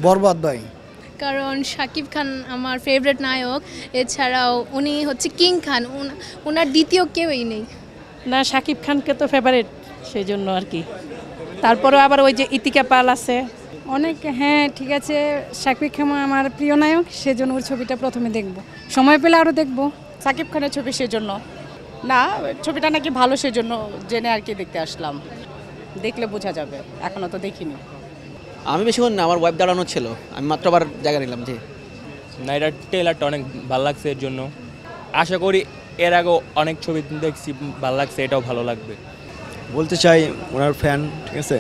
বরবাদ ভাই। কারণ শাকিব খান আমার ফেভারিট নায়ক, এছাড়াও উনি হচ্ছে কিং খান, ওনার দ্বিতীয় কেউই নেই। না, শাকিব খানকে তো ফেভারিট, সেই জন্য আর কি। তারপরে আবার ওই যে ইতিকা পাল আছে অনেক। হ্যাঁ ঠিক আছে, শাকিব খান আমার প্রিয় নায়ক, সেজন্য ওর ছবিটা প্রথমে দেখব, সময় পেলে আরও দেখব। সাকিব খানের ছবি সেজন্য না, ছবিটা নাকি ভালো সেজন্য জেনে আর কি দেখতে আসলাম, দেখলে বোঝা যাবে, এখনো তো দেখিনি। আমি বেশিক্ষণ না, আমার ওয়েব দাঁড়ানো ছিল, আমি মাত্র আবার জায়গা নিলাম। জি না, এটা ট্রেলারটা অনেক ভালো লাগছে, এর জন্য আশা করি এর আগেও অনেক ছবি দেখছি ভালো লাগছে, এটাও ভালো লাগবে। বলতে চাই ওনার ফ্যান, ঠিক আছে,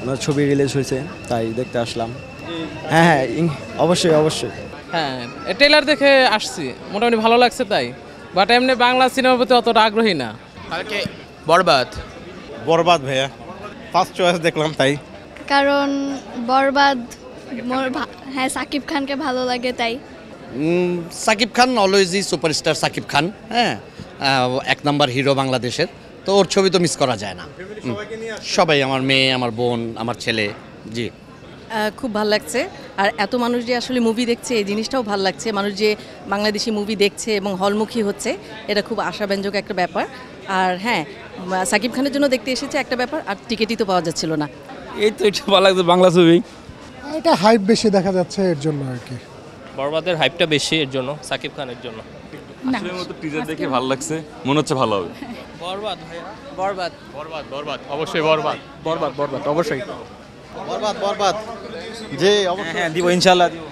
ওনার ছবি রিলিজ হয়েছে তাই দেখতে আসলাম। হ্যাঁ হ্যাঁ অবশ্যই অবশ্যই। হ্যাঁ, ট্রেলার দেখে আসছি, মোটামুটি ভালো লাগছে তাই, বাট এমনি বাংলা সিনেমার প্রতি অতটা আগ্রহী না। কালকে বরবাদ। বরবাদ ভাইয়া, ফার্স্ট চয়েস দেখলাম তাই। কারণ বরবাদ, হ্যাঁ সাকিব খানকে ভালো লাগে তাই। সাকিব খান অলওয়েজই সুপারস্টার সাকিব খান, হ্যাঁ, এক নম্বর হিরো বাংলাদেশের, তো ওর ছবি তো মিস করা যায় না। সবাই, আমার মেয়ে, আমার বোন, আমার ছেলে। জি খুব ভালো লাগছে। আর এত মানুষ যে আসলে মুভি দেখছে, এই জিনিসটাও ভালো লাগছে। মানুষ যে বাংলাদেশি মুভি দেখছে এবং হলমুখী হচ্ছে, এটা খুব আশাব্যঞ্জক একটা ব্যাপার। আর হ্যাঁ, সাকিব খানের জন্য দেখতে এসেছে একটা ব্যাপার, আর টিকিটই তো পাওয়া যাচ্ছিল না। এই তো এটা ভালো লাগছে, বাংলা ছবি। এটা হাইপ বেশি দেখা যাচ্ছে এর জন্য আর কি। বরবাদের হাইপটা বেশি, এর জন্য সাকিব খানের জন্য। আসলে মতো টিজার দেখে ভালো লাগছে, মনে হচ্ছে ভালো হবে। বরবাদ ভাইয়া, বরবাদ বরবাদ বরবাদ অবশ্যই, বরবাদ বরবাদ বরবাদ অবশ্যই। বরবাদ বরবাদ জি হ্যাঁ দিব, ইনশাআল্লাহ দিব।